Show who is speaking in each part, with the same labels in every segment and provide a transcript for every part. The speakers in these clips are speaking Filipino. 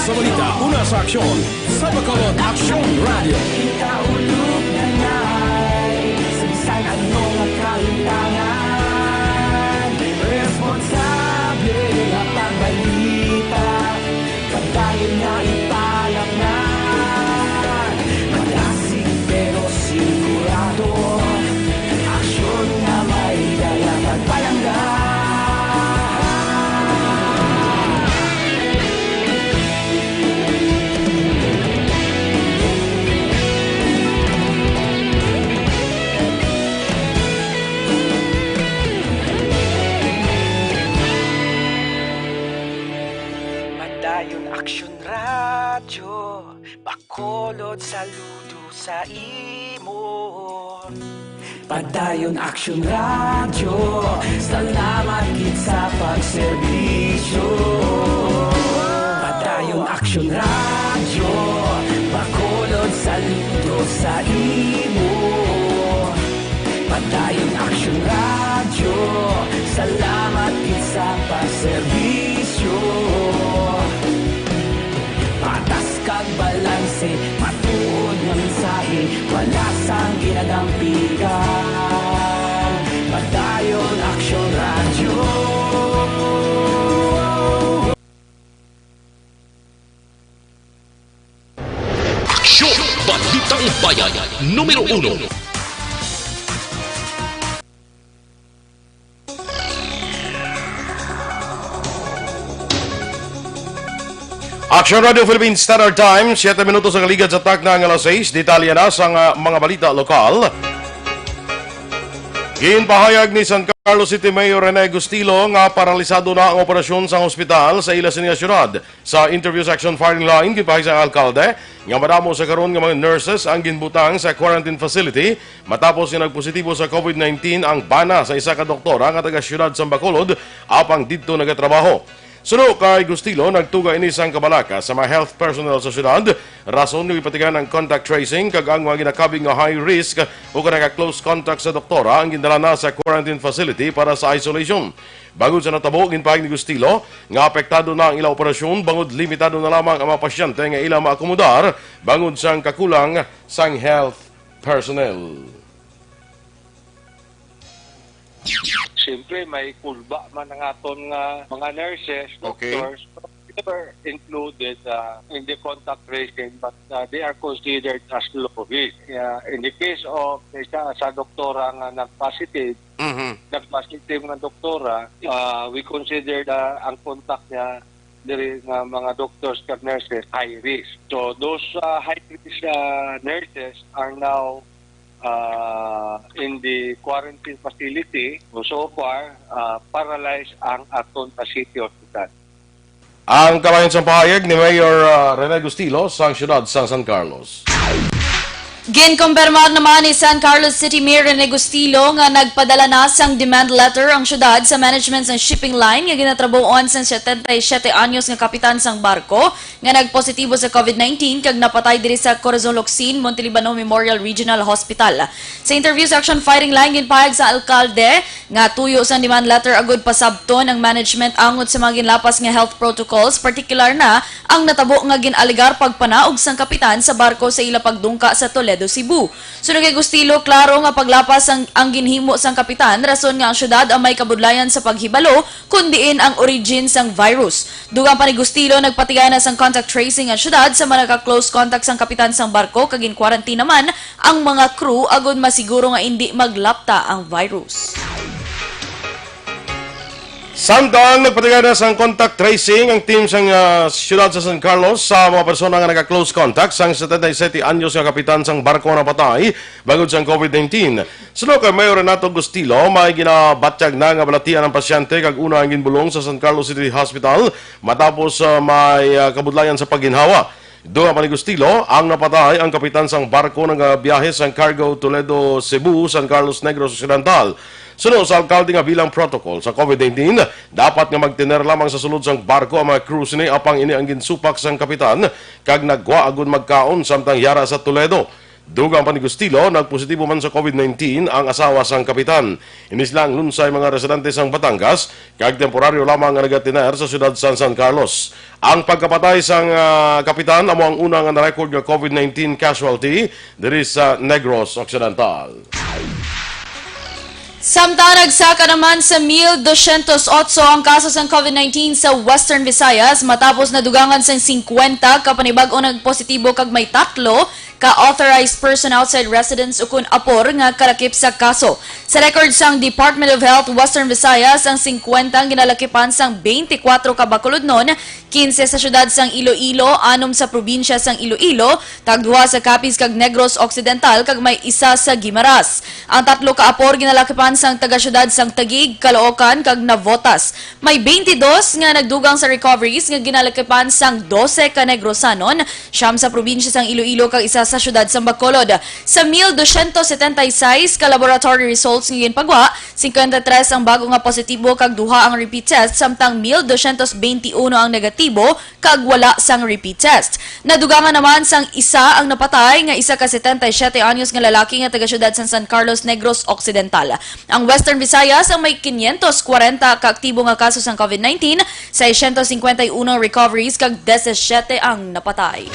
Speaker 1: sa balita, una sa aksyon, sa Bacolod Aksyon Radio.
Speaker 2: Ikaulog na na'y sabisan anong nakalintangan. Responsable na pagbalita, pagdahil na ipalak na. Malasig pero sigurado, aksyon na may dalang at palanggan.
Speaker 3: Dayon Aksyon Radyo, Bacolod saludo sa imo.
Speaker 2: Padayon Aksyon Radyo, salamat gid sa pagserbisyo. Padayon Aksyon Radyo, Bacolod saludo sa imo. Padayon Aksyon Radyo, salamat gid sa pagserbisyo. Patas kag balanse, matuod nga mensahe, wala sang ginagampikan. Padayon Aksyon Radyo.
Speaker 4: Aksyon! Balitang Bayan, Numero 1.
Speaker 5: Aksyon Radio Philippines Standard Time, 7 minutos ang kaligad sa tak na ang alas 6. Detalye na sa mga balita lokal. Ginpahayag ni San Carlos City Mayor Rene Agustilo nga paralisado na ang operasyon sa hospital sa ilas nga syudad. Sa interview section firing line, ginpahayag sa alkalde nga madamo sa karon nga mga nurses ang ginbutang sa quarantine facility matapos nga nagpositibo sa COVID-19 ang bana sa isa ka doktora nga taga syudad sa Bacolod apang didto nagatrabaho. Suno kay Gustilo, nagtuga ini sang kabalaka sa mga health personnel sa syudad. Rason ng ipatigan ang contact tracing kag ang mga ginakabing nga high risk o kanaka close contact sa doktora ang gindala na sa quarantine facility para sa isolation. Bangod sa natabo, ginpahayag ni Gustilo nga apektado na ang ilang operasyon bangod limitado na lamang ang mga pasyente nga ilang maakomodar bangod sang kakulang sang health personnel.
Speaker 6: Siyempre, may kulba man ang aton nga mga nurses, doctors, they were included in the contact tracing but they are considered as low risk. In the case of isa sa doktora nga nag-positive, nag-positive nga doktora, we consider ang contact niya diri nga mga doctors at nurses high risk. So those high risk nurses are now in the quarantine facility. So far, paralyzed ang aton City Hospital.
Speaker 5: Ang kabayan sa pahayag ni Mayor Rene Agustilo sa syudad sa San Carlos.
Speaker 7: Ginkumpirmar naman ni San Carlos City Mayor Rene Agustilo nga nagpadala na sang demand letter ang syudad sa management ng shipping line nga ginatrabuon sa 77 anyos nga kapitan sang barko nga nagpositibo sa COVID-19 kag napatay diri sa Corazon Locsin, Montelibano Memorial Regional Hospital. Sa interview section firing line ginpahayag sa alkalde nga tuyo sa demand letter agud pasabton ang management angod sa mga ginlapas nga health protocols, particular na ang natabo nga ginaligar pagpanaog sang kapitan sa barko sa ila pagdungka sa Toledo, Cebu. Sunod kay Gustilo, klaro nga paglapas ang ginhimo sang kapitan, rason nga ang syudad ang may kabudlayan sa paghibalo, kundiin ang origin sang virus. Dugang pa ni Gustilo, nagpatigay na sang contact tracing ang syudad sa mga naka-close contact sang kapitan sang barko, kagin quarantine naman ang mga crew agud masiguro nga hindi maglapta ang virus.
Speaker 5: Samtang nagpatigay na sang contact tracing ang team sang syudad sa San Carlos sa mga persona nga naka-close contact sang 77 anyos nga kapitan sang barko na patay bangod sang COVID-19. Suno kay Mayor Renato Gustilo, may ginabatyag na nga balatian ang pasyente kag una ang ginbulong sa San Carlos City Hospital matapos may kabudlayan sa pagginhawa. Doon pa ni Gustilo, ang napatay ang kapitan sang barko nga biyahe sang cargo Toledo, Cebu, San Carlos Negros Occidental. Sunod sa alkalde nga bilang protocol sa COVID-19, dapat nga magtiner lamang sa sulod sang barko ang mga crew sini apang ini ang ginsupak sang kapitan kag nagwa agon magkaon samtang yara sa Toledo. Dugang pa ni Gustilo, nagpositibo man sa COVID-19 ang asawa sang kapitan. Inislang lunsay mga residente sang Batangas, kag temporaryo lamang nga nagatiner sa siyudad San Carlos. Ang pagkapatay sang kapitan amo ang unang na-record nga COVID-19 casualty diri sa Negros Occidental.
Speaker 7: Samtang nagsaka naman sa 1,208 ang kaso ng COVID-19 sa Western Visayas matapos nadugangan sa 50 kapanibag-o nagpositibo kag may 3 ka-authorized person outside residence ukon apor nga kalakip sa kaso. Sa record sang Department of Health Western Visayas, ang 50 ang ginalakipan sang 24 ka Bacolod nun, 15 sa syudad sang Iloilo, 6 sa probinsya sang Iloilo, tagduha sa Capiz kag Negros Occidental kag may isa sa Guimaras. Ang 3 ka apor ginalakipan sang taga-syudad sang Taguig, Caloocan kag Navotas. May 22 nga nagdugang sa recoveries nga ginalakipan sang 12 ka Negrosanon, 9 sa probinsya sang Iloilo kag isa sa syudad sa Bacolod. Sa 1,276 ka laboratory results nga ginpagwa, 53 ang bago nga positibo kag duha ang repeat test, samtang 1,221 ang negatibo kag wala sang repeat test. Nadugangan naman sang isa ang napatay nga isa ka 77 anyos nga lalaki nga taga syudad sa San Carlos, Negros Occidental. Ang Western Visayas ang may 540 ka aktibo nga kaso sang COVID-19, 651 recoveries kag 17 ang napatay.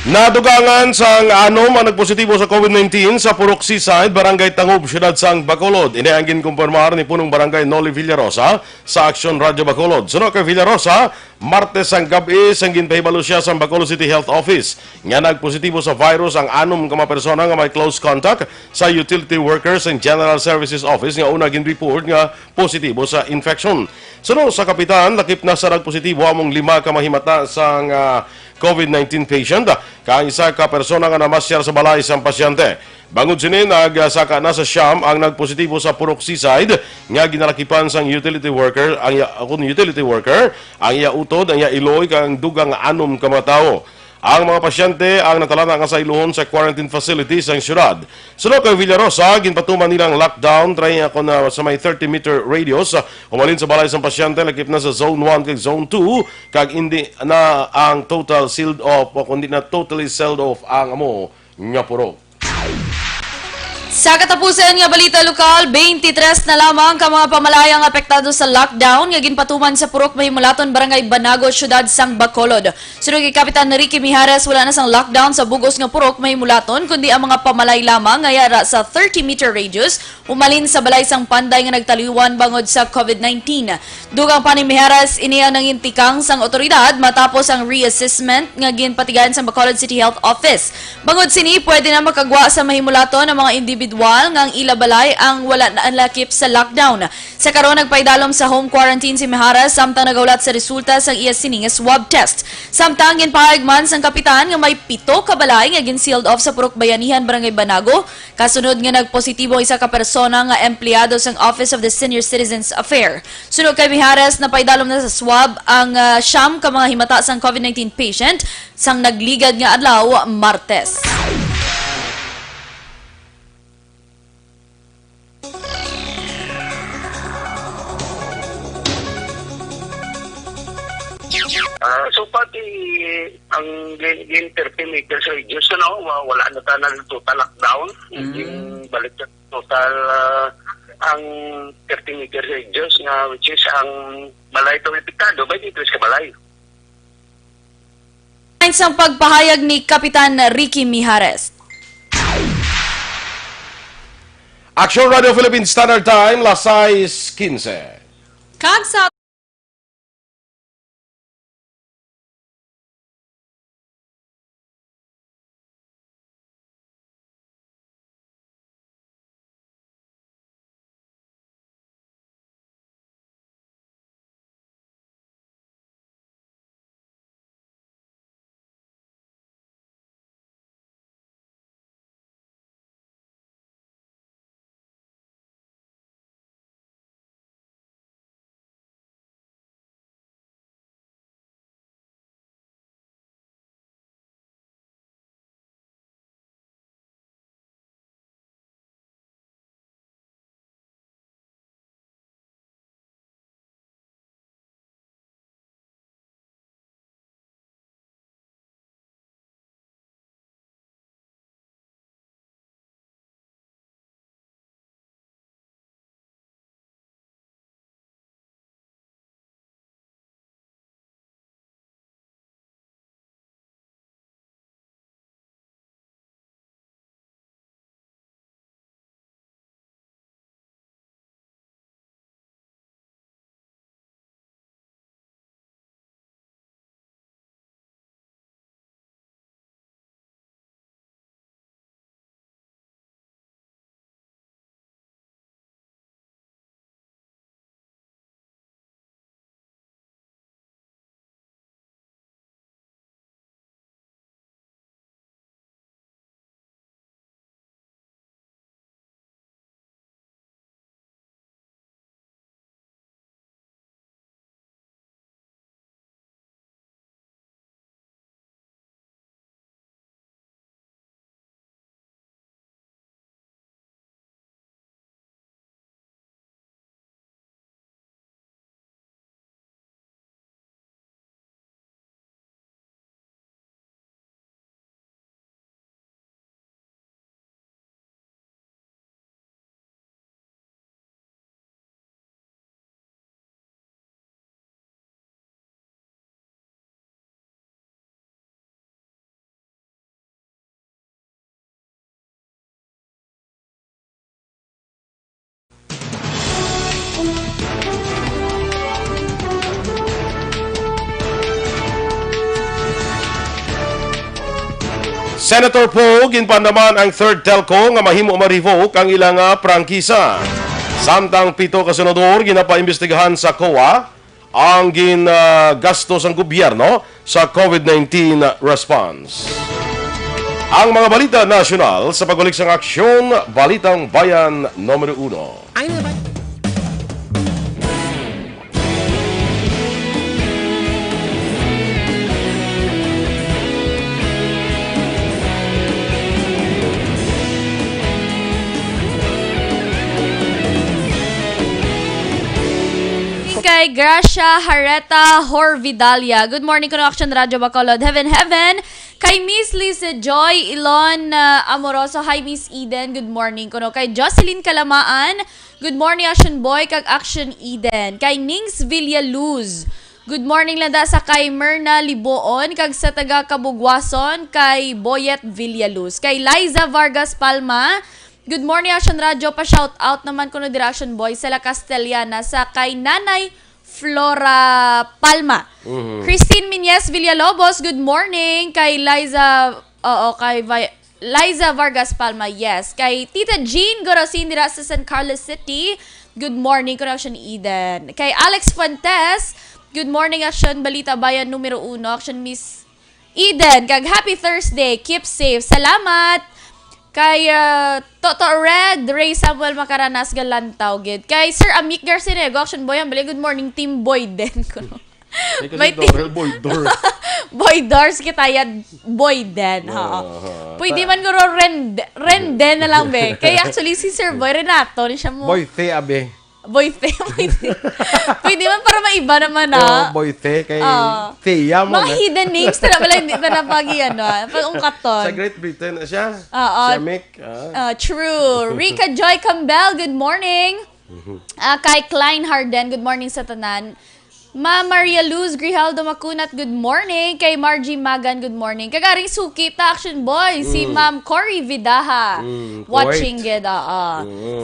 Speaker 5: Nadugangan sang anom ang nagpositibo sa COVID-19 sa Purok Seaside, Barangay Tangob, siyudad sang Bacolod. Ini ang ginkumpirmar ni punong Barangay Noli Villarosa sa Aksyon Radio Bacolod. Suno kay Villarosa, Martes ang gabi sang ginpahibalo siya sa Bacolod City Health Office. Nga nagpositibo sa virus ang anom ka mga persona nga may close contact sa Utility Workers and General Services Office nga una gin-report nga positibo sa infection. Suno sa kapitan, lakip na sa nagpositibo among 5 ka mahimata sang COVID-19 patient. Kang isa ka persona nga namasyar sa balay sang pasyente. Bangod sini, nagsaka na sa Siyam ang nagpositibo sa Purok Seaside nga ginalakipan sang utility worker, ang iya utod, ang iya iloy kang dugang 6 ka mga tawo. Ang mga pasyente ang natalana nga sa iluhon sa quarantine facilities ang syudad. Sunod kay Villarosa, ginpatuman nilang lockdown try ako na sa may 30-meter radius. Umalin sa balay sa pasyente, lakip na sa Zone 1 kag Zone 2, kag hindi na ang total sealed off o kundi na totally sealed off ang amo nga purok.
Speaker 7: Sa katapusan nga balita lokal, 23 na lamang ka mga pamalayang apektado sa lockdown nga ginpatuman sa Purok Mahimulaton, Barangay Banago, Syudad sang Bacolod. Sunod kay Kapitan Ricky Mijares, wala na sang lockdown sa bugos nga Purok Mahimulaton kundi ang mga pamalay lamang nga yara sa 30-meter radius umalin sa balay sang Panday nga nagtaliwan bangod sa COVID-19. Dugang pa ni Mijares, ini ang nangintikang sang otoridad matapos ang reassessment nga ginpatigan sa Bacolod City Health Office. Bangod sini, pwede na makagwa sa Mahimulaton ang mga individual nga ang ilabalay ang wala na lakip sa lockdown. Sa karon nagpaidalom sa home quarantine si Mijares samtang nagaulat sa resulta sa iya sining swab test. Samtang ginpahayagman sang kapitan nga may 7 ka balay nga gin-sealed off sa Purok Bayanihan, Barangay Banago. Kasunod nga nagpositibo isa ka persona nga empleyado sang Office of the Senior Citizens Affair. Sunod kay Mijares, napaidalom na sa swab ang 9 ka mga himata sang COVID-19 patient sang nagligad nga adlaw Martes.
Speaker 8: So pati ang gain 30 meters radius, wala na tayo ng total lockdown. Yung balik na total ang 30 meters radius nga which is ang balay ito epekado, by dito ka balay.
Speaker 7: Sa pagpahayag ni Kapitan Ricky Mijares.
Speaker 5: Aksyon Radio Philippines Standard Time, las 6:15.
Speaker 9: Kagsa
Speaker 5: Senator Poe, ginpandaman ang third telco nga mahimo ma-revoke ang ilang prangkisa. Samtang 7 ka senador ginapaimbestigahan sa COA ang gingastos ng gobyerno sa COVID-19 response. Ang mga balita nasyonal sa pagbalik sa aksyon, Balitang Bayan Numero 1.
Speaker 7: Kay Gracia Hareta Horvidalia. Good morning kuno Aksyon Radio Bacolod. Heaven. Kay Miss Lisa Joy Ilon Amoroso. Hi Miss Eden. Good morning kuno. Kay Jocelyn Kalamaan. Good morning Action Boy kag Action Eden. Kay Nings Villaluz. Good morning landa sa kay Myrna Liboon kag sa taga Kabugwason kay Boyet Villaluz. Kay Liza Vargas Palma. Good morning, Action Radio. Pa-shout out naman ko no Direction Boy sa La Castellana sa kay Nanay Flora Palma. Christine Miñez Villalobos, good morning. Kay Liza, Liza Vargas Palma, yes. Kay Tita Jean Gorosin dira sa San Carlos City, good morning, Action Eden. Kay Alex Fuentes, good morning, Action Balita Bayan Numero 1, Action Miss Eden. Kag happy Thursday, keep safe. Salamat. Kay Toto Red, Ray Samuel Macaranas Galantaw, gid. Kay Sir Amik Garcinego, Action Boy, ang bali, good morning, Team Boy din. May team.
Speaker 5: Boy Dor.
Speaker 7: Boy Dors kita yan, Boy din. Pwede man guro Ren din na lang, be. Kay actually si Sir Boy Renato, ni siya mo.
Speaker 5: Boy The, abe.
Speaker 7: Boy The. Pwede man para maiba naman, ha?
Speaker 5: Boy The, kay Thea mo.
Speaker 7: Mga hidden names na wala, hindi na napag-iyan, ha? Pag-ungkaton.
Speaker 5: Sa Great Britain siya.
Speaker 7: Si
Speaker 5: Amik.
Speaker 7: True. Rika Joy Campbell, good morning. Kay Klein Harden, good morning sa tanan. Ma Maria Luz Grijaldo Macunat, good morning. Kay Margie Magan, good morning. Kagaring suki ta Action Boy, si Ma'am Cory Vidaha. Watching it.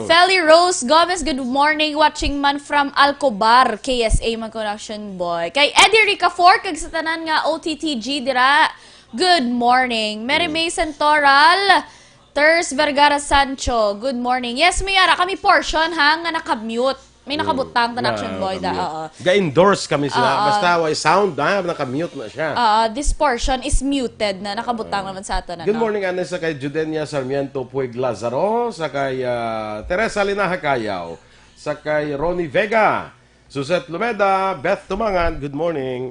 Speaker 7: Feli Rose Gomez, good morning. Watching man from Alcobar, KSA man ko Action Boy. Kay Eddie Ricafor, kag sa tanan nga OTTG dira, good morning. Mary May Santoral, Ters Vergara Sancho, good morning. Yes, Mayara, kami portion ha, nga nakamute. May nakabutang tan Action Boy da.
Speaker 5: Ga-endorse kami sila. Basta way sound na naka-mute na siya.
Speaker 7: This portion is muted na nakabutang naman sa ato na.
Speaker 5: Good morning Anne sa kay Judenia Sarmiento Puig Lazaro, sa kay Teresa Linaha Cayaw, sa kay Ronnie Vega, Suzette Lumeda, Beth Tumangan, good morning.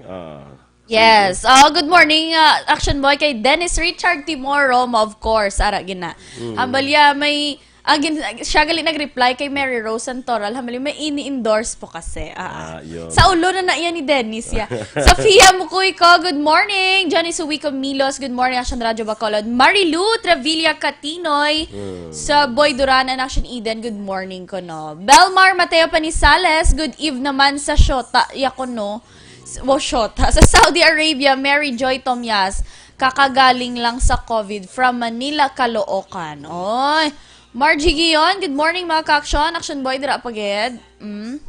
Speaker 7: Yes. Good morning, Action Boy, kay Dennis Richard Timorom, of course. Ara gina. Ambalya may siya gali nag-reply kay Mary Rose Santoral, hamali may ini-endorse po kasi. Sa ulo na yan ni Dennis. Sofia Mukoy ko, good morning. Johnny Suwico Milos, good morning, Action Radio Bacolod. Marilu Travilla Catinoy, sa Boy Duran and Action Eden, good morning ko no. Belmar Mateo Panisales, good eve naman sa Shota, yakono. Shota. Sa Saudi Arabia, Mary Joy Tomyas, kakagaling lang sa COVID from Manila, Caloocan. Oy. Margie Gion, good morning mga ka-action. Action Boy, dira pagid.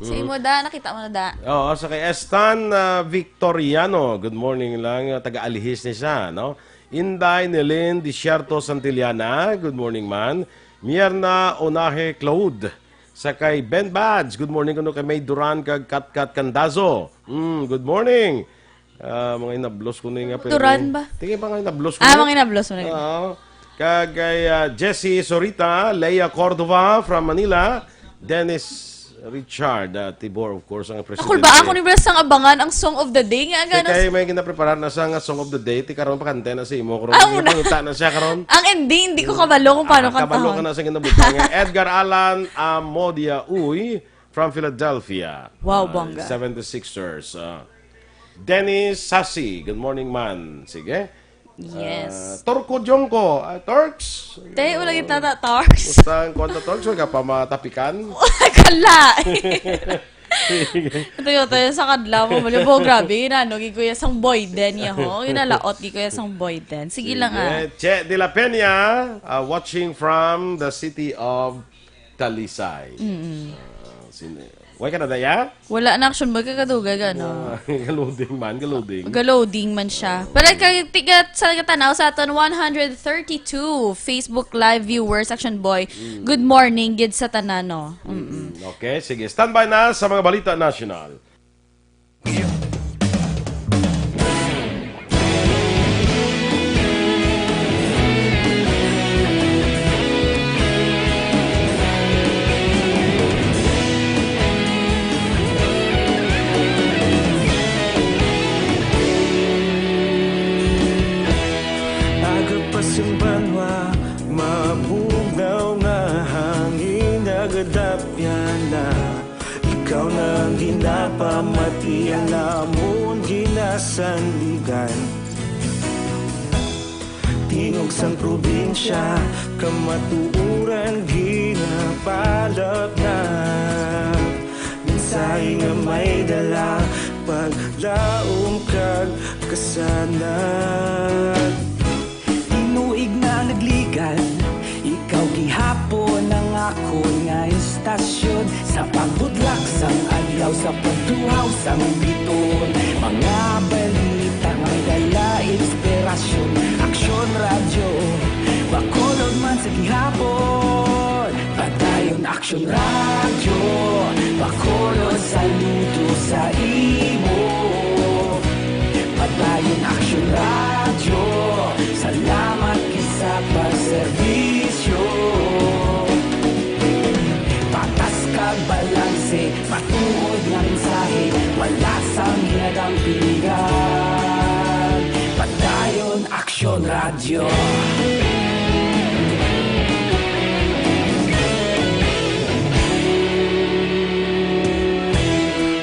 Speaker 7: Sa imo da, nakita mo na da.
Speaker 5: Sa kay Estan Victoriano, good morning lang. Taga-alihis ni siya, no? Inday Nelin Desierto Santillana, good morning man. Mierna Onaje Claude. Sa kay Ben Bads, good morning kuno kay May Duran kag Katkat Candazo. Good morning. Mga inablos ko na nga.
Speaker 7: Duran ba?
Speaker 5: Tingin pa nga inablos ko.
Speaker 7: Mga inablos mo na.
Speaker 5: Kagay Jessie Sorita, Leia Cordova from Manila, Dennis Richard Tibor, of course, ang presidente.
Speaker 7: Ako ba ako ni Blasang abangan ang Song of the Day nga ganas.
Speaker 5: Kaya may ginapreparar na sa Song of the Day, ti karon pa kanta na si imo karon. Pangita na siya karon.
Speaker 7: Ang hindi ko kabalo kung paano kantahon.
Speaker 5: Kabalo ka na sa ginabutang. Edgar Alan Amodia Uy from Philadelphia.
Speaker 7: Wow, bongga.
Speaker 5: 76ers. Dennis Sassi, good morning man. Sige.
Speaker 7: Yes.
Speaker 5: Torko Jongko, Turks.
Speaker 7: Te, wala kita na Turks.
Speaker 5: Basta ang kwanta Turks, wala ka pa matapikan.
Speaker 7: Kala. Ito yun sa kadla mo. Malabo, grabe. Inano, gikuya sang boy den niya ho. Inalaot, gikuya sang boy den. Sige lang
Speaker 5: Che de la Peña, watching from the city of Talisay. Way ka na daya?
Speaker 7: Wala na action boy kakaduga gano.
Speaker 5: Galuding man, galuding.
Speaker 7: Galoding man siya. Pero tigat sa katanaw sa aton 132 Facebook live viewers action boy. Good morning gid sa tanano.
Speaker 5: Okay, sige. Standby na sa mga balita national.
Speaker 2: Agapasang banwa, mabugaw na hangin, agadapyan na. Ikaw nang ginapamatian namon ginasandigan. Tingog sang probinsya, kamatuuran ginapalap na. Minsay nga may dala, paglaom kag kasanag. Tinuig na nagligan, ikaw gihapon ang ako nga istasyon. Sa pagbudlak sang adlaw, sa pagtuhaw sang biton. Mga balita nga dala inspirasyon. Aksyon radyo, bakolod man sa gihapon. Padayon aksyon radyo, bakolod saludo sa imo. Padayon aksyon radyo, salamat kisa pagserbisyo. Patas kag balanse, matuod nga mensahe, wala sang hinadang pilihan. Padayon aksyon radyo.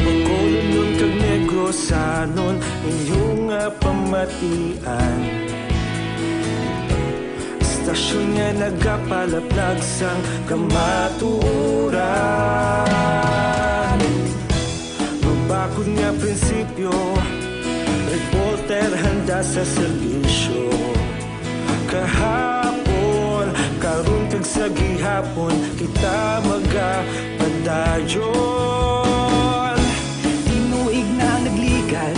Speaker 2: Bakolon kag negrosanon, inyong pamatian. Istasyon nga nagapalaplag sang kamatuuran. Mabakod nga prinsipyo, reporter handa sa serbisyo. Kahapon, karon kag sa gihapon, kita magapadayon. Tinuig na nagligan,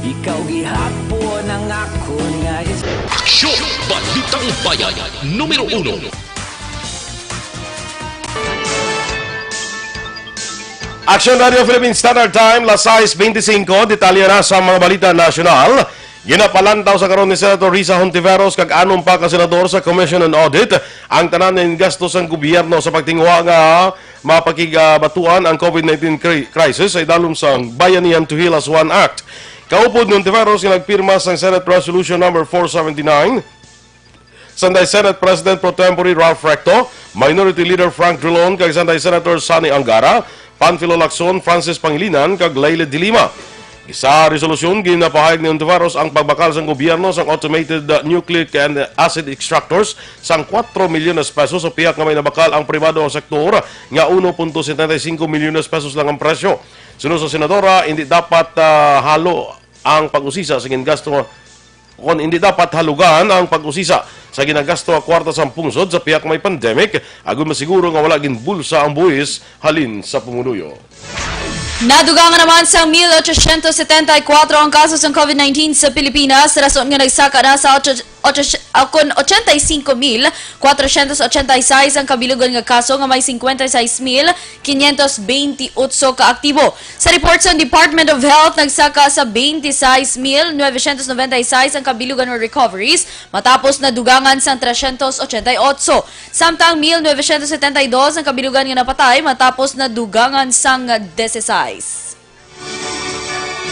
Speaker 2: ikaw gihapon ang ako nga
Speaker 4: Aksyon! Balitang Bayan, Numero 1.
Speaker 5: Action Radio Philippines Standard Time, las 6:25, detalye na sa mga balita nasyonal. Ginapalantaw sa karon ni Senator Risa Hontiveros kag anom pa ka senador sa Commission on Audit ang tanan ng gastos ng gobyerno sa pagtingwa nga mapakigabatuan ang COVID-19 crisis ay dalom sa Bayanihan to Heal as One Act. Kaupod ng Hontiveros nga nagpirma sa Senate Resolution number 479. Sanday Senate President Pro Tempore Ralph Recto, Minority Leader Frank Drilon kag Sanday Senator Sani Angara, Panfilo Lacson, Francis Pangilinan kag Leila de Lima. Sa resolusyon, ginapahayag ni Hontiveros ang pagbakal sa gobyerno sa automated nucleic and acid extractors sang 4 milyones pesos sa piyak nga may nabakal ang pribado sektor nga 1.75 milyones pesos lang ang presyo. Sunod sa senadora, hindi dapat halo ang pag-usisa sa gingasto kung hindi dapat halugan ang pag-usisa sa ginagasto ang kwarta sa pungsod sa piyak may pandemic agon masiguro nga wala ginbulsa ang buwis halin sa pumunuyo.
Speaker 7: Nadugangan naman sa 1,874 ang kasos ng COVID-19 sa Pilipinas, rason nga nagsaka na sa 85,486 ang kabilugan nga kaso nga may 56,528 kaaktibo. Sa report sa Department of Health, nagsaka sa 26,996 ang kabilugan nga recoveries matapos nadugangan sa 388. Samtang 1,972 ang kabilugan nga napatay matapos nadugangan sang 16.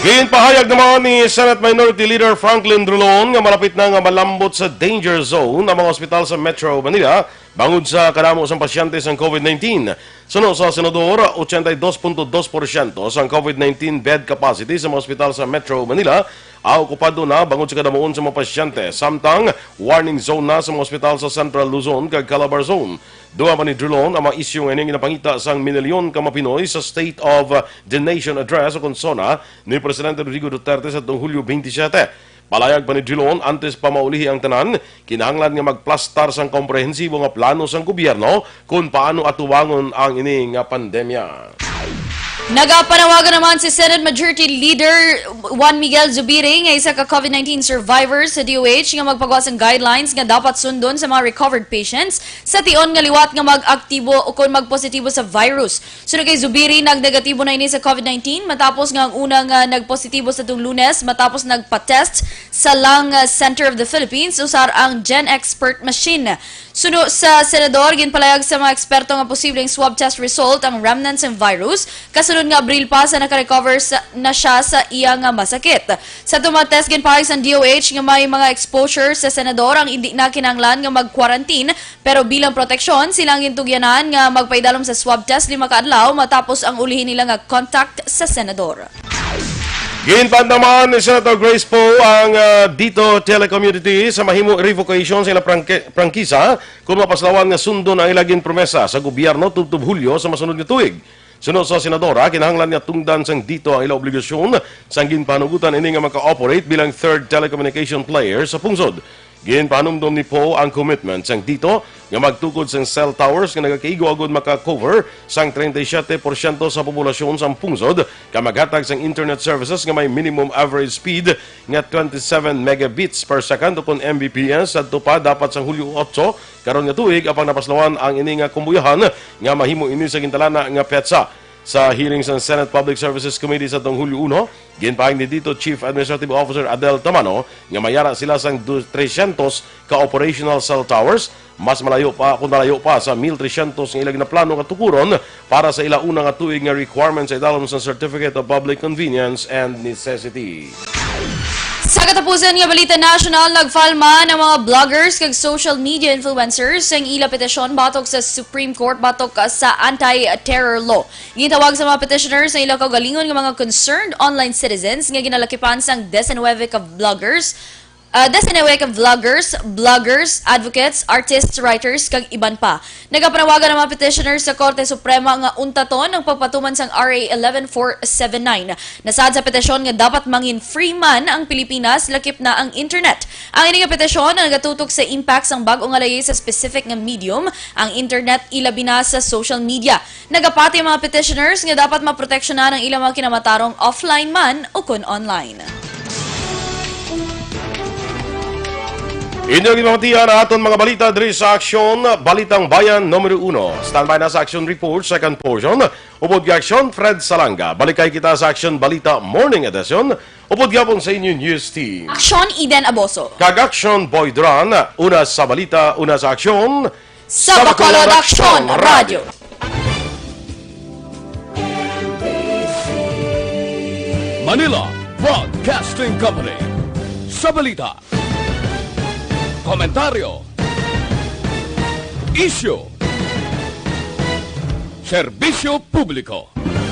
Speaker 5: Ginpahayag naman ni Senate Minority Leader Franklin Drilon nga malapit na nga malambot sa danger zone ang mga ospital sa Metro Manila bangod sa kadamo sang pasyente sa COVID-19. Sunod sa Senador, 82.2% sa COVID-19 bed capacity sa mga ospital sa Metro Manila okupado na bangod sa kadamuon sa mga pasyente. Samtang, warning zone na sa mga ospital sa Central Luzon kag Calabar Zone. Duha man ni Drilon ang mga isyu nga ginapangita sang minilyon ka mga Pinoy sa State of the Nation Address o konsona ni Presidente Rodrigo Duterte sa Hulyo 27. Palayag pa ni Drilon antes pa maulihi ang tanan, kinahanglan nga magplastar sang komprehensibo nga plano sang gobyerno kung paano atuwangon ang ini nga pandemya.
Speaker 7: Nagapanawagan naman si Senate Majority Leader Juan Miguel Zubiri nga isa ka COVID-19 survivor sa DOH nga magpagawas ang guidelines nga dapat sundon sa mga recovered patients sa tion nga liwat nga mag-aktibo o kung magpositibo sa virus. Sunod kay Zubiri, nagnegatibo na ini sa COVID-19 matapos nga ang unang nagpositibo sa tung Lunes matapos nagpa-test sa Lung Center of the Philippines usar ang Gen Expert machine. Suno sa senador, ginpalayag sa mga eksperto nga posibleng swab test result ang remnants ng virus. Kasunod nga Abril pa sa naka-recover na siya sa iya nga masakit. Sa tumatest, ginpalayag sa DOH nga may mga exposure sa senador ang hindi na kinanglan nga mag-quarantine pero bilang proteksyon, silang gintugyanan nga magpaidalom sa swab test 5 kaadlaw matapos ang ulihin nila nga contact sa senador.
Speaker 5: Ginpad naman ni Senator Grace Poe ang dito telecommunity sa mahimo revocation sa ilang prangkisa kung mapaslawan nga sundon ang ilagin promesa sa gobyerno tubtob Hulyo sa masunod nga tuig. Sunod sa senadora, kinahanglan nga tungdan sang dito ang ilang obligasyon sang ginpanugutan ini nga maka-operate bilang third telecommunication player sa pungsod. Ginpanumdum ni Poe ang commitment sang dito nga magtukod sang cell towers nga nagakaigo agud maka-cover sang 37% sa populasyon sa pungsod ka maghatag sang internet services nga may minimum average speed nga 27 megabits per second upon Mbps adto pa dapat sang Hulyo 8 karon nga tuig apang napaslawan ang ini nga kumbuyahan nga mahimo ini sa gintalana nga petsa. Sa hearings ng Senate Public Services Committee sa tong Hulyo 1, ginpaing ni dito Chief Administrative Officer Adel Tamano nga mayara sila sang 300 ka operational cell towers, mas malayo pa sa 1,300 nga ilag na plano nga tukuron para sa ilauna nga tuig nga requirements sa idalom sa Certificate of Public Convenience and Necessity.
Speaker 7: Sa katapusan nga balita national, nagfalma ng mga bloggers kag social media influencers ang ila petisyon batok sa Supreme Court batok sa anti-terror law. Gitawag sa mga petitioners ang ila kaugalingon ng mga concerned online citizens nga ginalakipan sang 19 ka vloggers, bloggers, advocates, artists, writers, kag iban pa. Nagapanawagan ng mga petitioners sa Korte Suprema nga untaton ang pagpatuman sang RA 11479. Nasad sa petisyon nga dapat mangin free man ang Pilipinas lakip na ang internet. Ang ining petisyon ang nagatutok sa impact sang bag-o nga layay sa specific nga medium, ang internet ilabi na sa social media. Nagapati ang mga petitioners nga dapat maproteksyonan ang ilang mga kinamatarong offline man o kun online.
Speaker 5: Inyong ipamatihan na aton mga balita diri sa Aksyon, Balitang Bayan Numero 1. Standby na sa Aksyon Report, second portion. Upod ka Aksyon, Fred Salanga. Balikay kita sa Aksyon Balita Morning Edition. Upod gapon sa inyong news team.
Speaker 7: Aksyon Eden Aboso.
Speaker 5: Kag Aksyon Boy Duran, una sa balita, una sa Aksyon.
Speaker 7: Sa Bacolod Aksyon Radio.
Speaker 1: Manila Broadcasting Company. Sa balita, komentaryo, isyu, serbisyo publiko.